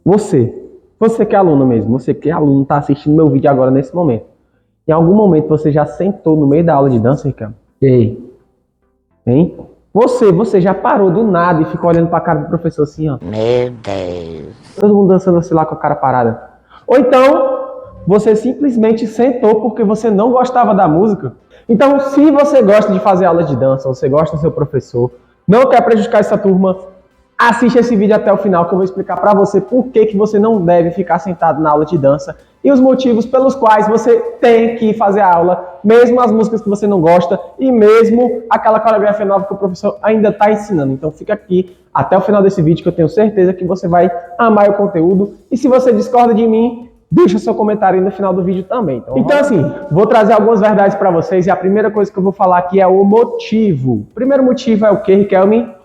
Você que é aluno mesmo, você que é aluno, está assistindo meu vídeo agora nesse momento. Em algum momento você já sentou no meio da aula de dança, Ricardo? Ei, Hein? Você já parou do nada e ficou olhando para a cara do professor assim, ó. Meu Deus. Todo mundo dançando assim lá com a cara parada. Ou então, você simplesmente sentou porque você não gostava da música. Então, se você gosta de fazer aula de dança, você gosta do seu professor, não quer prejudicar essa turma, assiste esse vídeo até o final que eu vou explicar para você por que você não deve ficar sentado na aula de dança e os motivos pelos quais você tem que fazer a aula, mesmo as músicas que você não gosta e mesmo aquela coreografia nova que o professor ainda está ensinando. Então fica aqui até o final desse vídeo que eu tenho certeza que você vai amar o conteúdo. E se você discorda de mim, deixa seu comentário aí no final do vídeo também. Então assim, vou trazer algumas verdades para vocês e a primeira coisa que eu vou falar aqui é o motivo. O primeiro motivo é o que, Riquelme?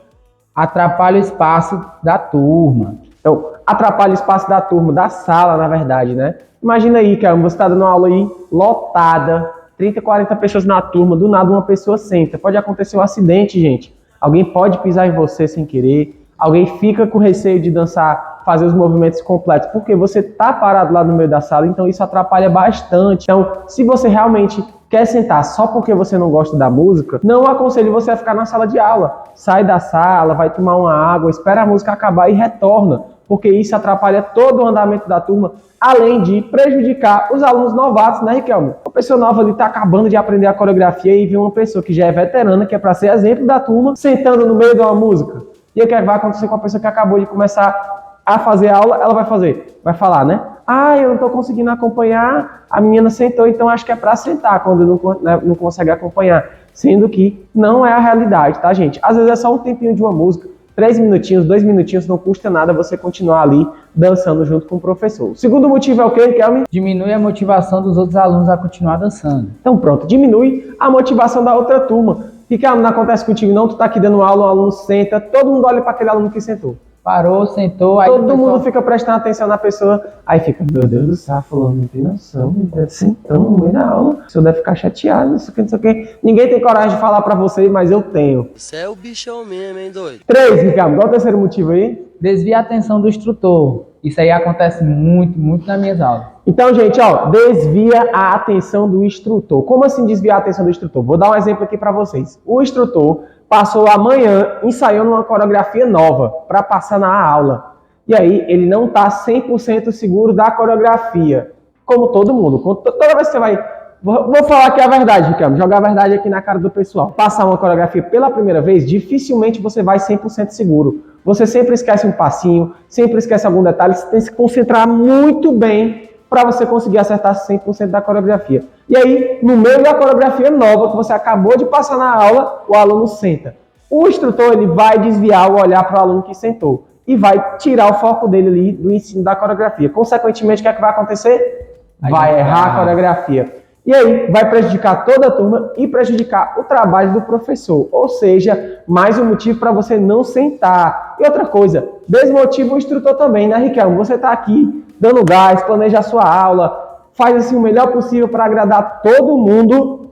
atrapalha o espaço da turma. Então, atrapalha o espaço da turma, da sala, na verdade, né? Imagina aí, cara, você está dando uma aula aí lotada, 30, 40 pessoas na turma, do nada uma pessoa senta. Pode acontecer um acidente, gente. Alguém pode pisar em você sem querer, alguém fica com receio de dançar, fazer os movimentos completos, porque você está parado lá no meio da sala, então isso atrapalha bastante. Então, se você realmente quer sentar só porque você não gosta da música, não aconselho você a ficar na sala de aula. Sai da sala, vai tomar uma água, espera a música acabar e retorna, porque isso atrapalha todo o andamento da turma, além de prejudicar os alunos novatos, né, Riquelme? Uma pessoa nova ali está acabando de aprender a coreografia e vê uma pessoa que já é veterana, que é para ser exemplo da turma, sentando no meio de uma música. E o que vai acontecer com a pessoa que acabou de começar a fazer aula? Ela vai fazer, vai falar, né? Ah, eu não estou conseguindo acompanhar, a menina sentou, então acho que é para sentar quando não consegue acompanhar. Sendo que não é a realidade, tá, gente? Às vezes é só um tempinho de uma música, 3 minutinhos, 2 minutinhos, não custa nada você continuar ali dançando junto com o professor. O segundo motivo é o quê, Kelvin? Diminui a motivação dos outros alunos a continuar dançando. Então pronto, diminui a motivação da outra turma. O que não acontece contigo não? Tu tá aqui dando aula, um aluno senta, todo mundo olha para aquele aluno que sentou. Parou, sentou, aí todo mundo fica prestando atenção na pessoa, aí fica, meu Deus do céu, falando, não tem noção, deve sentando no meio da aula, o senhor deve ficar chateado, não sei o que, não sei o que. Ninguém tem coragem de falar pra você, mas eu tenho. Você é o bichão mesmo, hein, doido? 3, Ricardo, qual é o terceiro motivo aí? Desvia a atenção do instrutor. Isso aí acontece muito nas minhas aulas. Então, gente, ó, desvia a atenção do instrutor. Como assim desviar a atenção do instrutor? Vou dar um exemplo aqui pra vocês. O instrutor passou a manhã ensaiando uma coreografia nova para passar na aula. E aí ele não está 100% seguro da coreografia. Como todo mundo. Toda vez que você vai... Vou falar aqui a verdade, Ricardo. Jogar a verdade aqui na cara do pessoal. Passar uma coreografia pela primeira vez, dificilmente você vai 100% seguro. Você sempre esquece um passinho, sempre esquece algum detalhe. Você tem que se concentrar muito bem para você conseguir acertar 100% da coreografia. E aí, no meio da coreografia nova que você acabou de passar na aula, o aluno senta. O instrutor ele vai desviar o olhar para o aluno que sentou e vai tirar o foco dele ali do ensino da coreografia. Consequentemente, o que é que vai acontecer? Vai errar a coreografia. E aí, vai prejudicar toda a turma e prejudicar o trabalho do professor. Ou seja, mais um motivo para você não sentar. E outra coisa, desmotiva o instrutor também, né, Riquelme? Você está aqui dando gás, planeja a sua aula, faz assim o melhor possível para agradar todo mundo,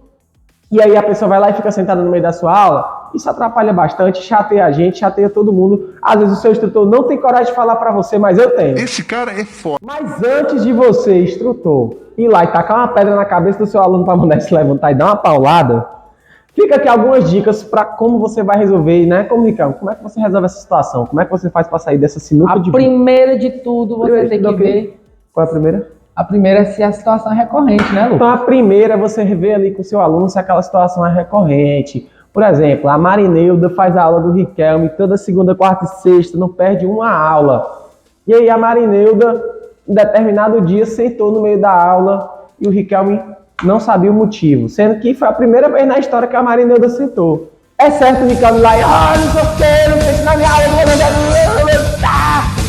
e aí a pessoa vai lá e fica sentada no meio da sua aula. Isso atrapalha bastante, chateia a gente, chateia todo mundo. Às vezes o seu instrutor não tem coragem de falar para você, mas eu tenho. Esse cara é foda. Mas antes de você, instrutor, ir lá e tacar uma pedra na cabeça do seu aluno para mandar ele se levantar e dar uma paulada, fica aqui algumas dicas para como você vai resolver, né? Como é que você resolve essa situação? Como é que você faz para sair dessa sinuca de... A primeira de tudo, você tem que ver... Qual é a primeira? A primeira é se a situação é recorrente, né, Lucas? Então a primeira é você rever ali com o seu aluno se aquela situação é recorrente. Por exemplo, a Marineuda faz a aula do Riquelme toda segunda, quarta e sexta, não perde uma aula. E aí a Marineuda, em determinado dia, sentou no meio da aula e o Riquelme não sabia o motivo, sendo que foi a primeira vez na história que a Marineuda sentou. É certo o Riquelme lá e, não sei o que, não sei se na minha aula,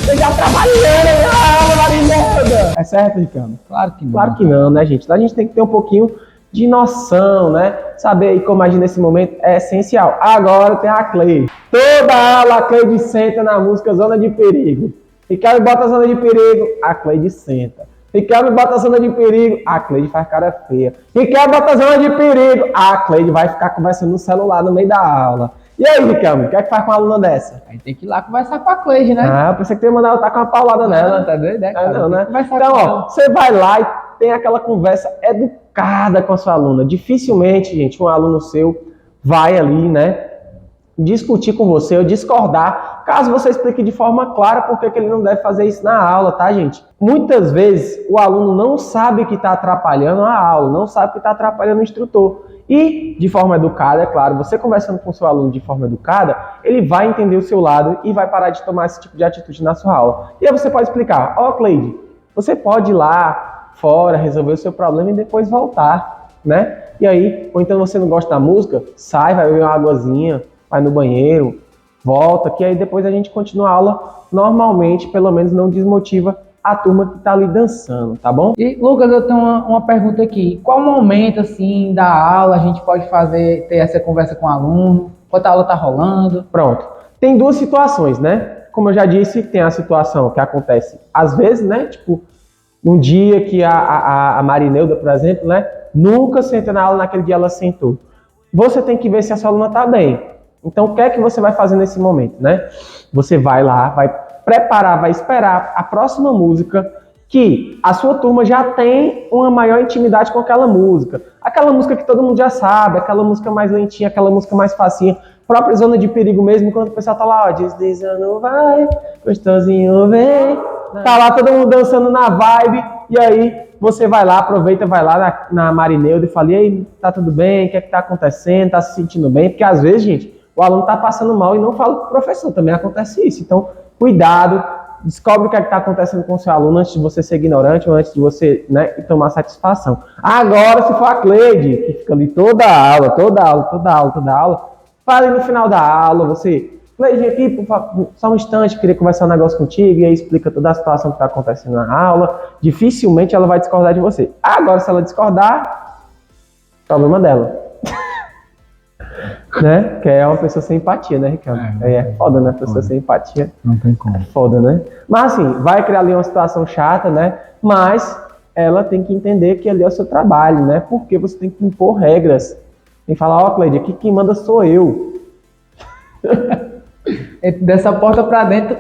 eu já trabalhei na aula, Marineuda. É certo, Riquelme? Claro que não. Claro que não, né, gente? A gente tem que ter um pouquinho de noção, né? Saber aí como agir nesse momento é essencial. Agora tem a Cleide. Toda aula a Cleide senta na música Zona de Perigo. Riquelme bota a Zona de Perigo, a Cleide senta. Riquelme bota a Zona de Perigo, a Cleide faz cara feia. Riquelme bota a Zona de Perigo, a Cleide vai ficar conversando no celular no meio da aula. E aí, Ricardo, o que é que faz com uma aluna dessa? Aí tem que ir lá conversar com a Cleide, né? Ah, eu pensei que tu ia mandar ela tacar uma paulada nela. Tá doido, é, cara? Não, Tem né? que conversar Então, com ó, ela. você vai lá e tem aquela conversa educada com a sua aluna. Dificilmente, gente, um aluno seu vai ali, né, discutir com você ou discordar, caso você explique de forma clara por que ele não deve fazer isso na aula, tá, gente? Muitas vezes o aluno não sabe que está atrapalhando a aula, não sabe que está atrapalhando o instrutor. E, de forma educada, é claro, você conversando com o seu aluno de forma educada, ele vai entender o seu lado e vai parar de tomar esse tipo de atitude na sua aula. E aí você pode explicar, ó, Cleide, você pode ir lá fora, resolver o seu problema e depois voltar, né? E aí, ou então você não gosta da música, sai, vai beber uma águazinha, vai no banheiro, volta, que aí depois a gente continua a aula normalmente, pelo menos não desmotiva a turma que tá ali dançando, tá bom? E, Lucas, eu tenho uma pergunta aqui. Qual momento, assim, da aula a gente pode ter essa conversa com o aluno? Enquanto a aula tá rolando? Pronto. Tem duas situações, né? Como eu já disse, tem a situação que acontece às vezes, né? Tipo, um dia que a Marineuda, por exemplo, né? Nunca senta na aula, naquele dia ela sentou. Você tem que ver se a sua aluna tá bem. Então, o que é que você vai fazer nesse momento, né? Você vai lá, vai preparar, vai esperar a próxima música que a sua turma já tem uma maior intimidade com aquela música. Aquela música que todo mundo já sabe, aquela música mais lentinha, aquela música mais facinha, própria Zona de Perigo mesmo, quando o pessoal tá lá, ó, deslizando vai, gostosinho vem. Tá lá todo mundo dançando na vibe, e aí você vai lá, aproveita, vai lá na Marineuda e fala, e aí, tá tudo bem? O que é que tá acontecendo? Tá se sentindo bem? Porque às vezes, gente, o aluno tá passando mal e não fala com o professor, também acontece isso. Então, cuidado, descobre o que é que tá acontecendo com o seu aluno antes de você ser ignorante ou antes de você, né, tomar satisfação. Agora, se for a Cleide, que fica ali toda a aula, fale no final da aula, você... Cleide, aqui, por favor, só um instante, queria conversar um negócio contigo, e aí explica toda a situação que está acontecendo na aula. Dificilmente ela vai discordar de você. Agora, se ela discordar, problema dela. Né? Que é uma pessoa sem empatia, né, Ricardo? É foda, né? Pessoa sem empatia. Não tem como. É foda, né? Mas assim, vai criar ali uma situação chata, né? Mas ela tem que entender que ali é o seu trabalho, né? Porque você tem que impor regras. Tem que falar, ó, Cleide, aqui quem manda sou eu. Dessa porta pra dentro,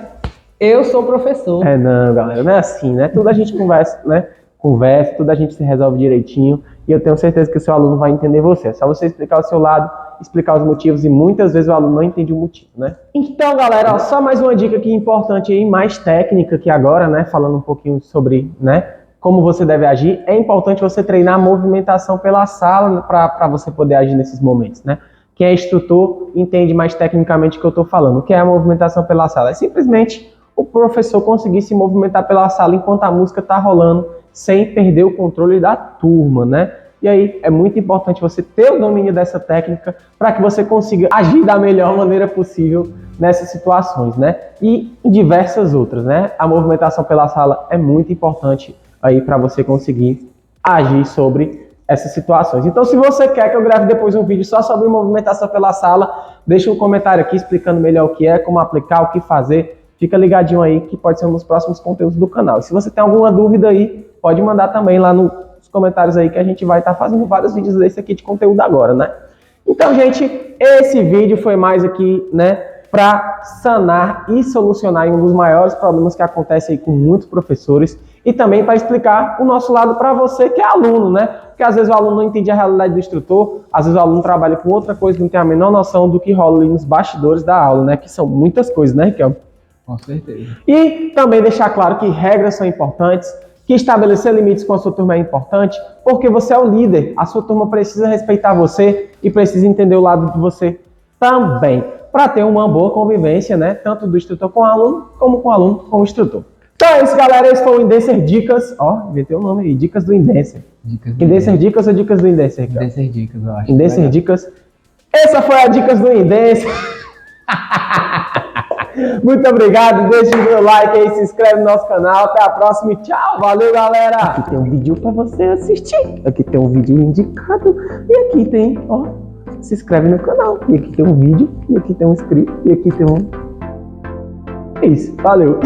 eu sou professor. É, não, galera, não é assim, né? Tudo a gente conversa, né? Conversa, tudo a gente se resolve direitinho. E eu tenho certeza que o seu aluno vai entender você. É só você explicar o seu lado, explicar os motivos, e muitas vezes o aluno não entende o motivo, né? Então, galera, ó, só mais uma dica aqui importante aí, mais técnica que agora, né? Falando um pouquinho sobre, né? Como você deve agir. É importante você treinar a movimentação pela sala para você poder agir nesses momentos, né? Quem é instrutor entende mais tecnicamente o que eu estou falando. O que é a movimentação pela sala? É simplesmente o professor conseguir se movimentar pela sala enquanto a música está rolando, sem perder o controle da turma, né? E aí é muito importante você ter o domínio dessa técnica para que você consiga agir da melhor maneira possível nessas situações, né? E em diversas outras, né? A movimentação pela sala é muito importante aí para você conseguir agir sobre essas situações. Então, se você quer que eu grave depois um vídeo só sobre movimentação pela sala, deixa um comentário aqui explicando melhor o que é, como aplicar, o que fazer. Fica ligadinho aí que pode ser um dos próximos conteúdos do canal. E se você tem alguma dúvida aí, pode mandar também lá nos comentários aí que a gente vai estar fazendo vários vídeos desse aqui de conteúdo agora, né? Então, gente, esse vídeo foi mais aqui, né, para sanar e solucionar um dos maiores problemas que acontece aí com muitos professores e também para explicar o nosso lado para você que é aluno, né? Porque às vezes o aluno não entende a realidade do instrutor, às vezes o aluno trabalha com outra coisa, não tem a menor noção do que rola ali nos bastidores da aula, né? Que são muitas coisas, né, Riquelme? Com certeza. E também deixar claro que regras são importantes, que estabelecer limites com a sua turma é importante, porque você é o líder, a sua turma precisa respeitar você e precisa entender o lado de você também, para ter uma boa convivência, né? Tanto do instrutor com o aluno, como com o aluno com o instrutor. Então é isso, galera. Esse foi o Indenser Dicas. Ó, inventei o nome aí. Dicas do Indenser. Indenser Dicas ou Dicas do Indenser? Indenser Dicas, eu acho. Indenser Dicas. Essa foi a Dicas do Indenser. Muito obrigado. Deixe o meu like aí, se inscreve no nosso canal. Até a próxima e tchau. Valeu, galera. Aqui tem um vídeo para você assistir. Aqui tem um vídeo indicado. E aqui tem, ó, se inscreve no canal. E aqui tem um vídeo. E aqui tem um inscrito. E aqui tem um... É isso. Valeu.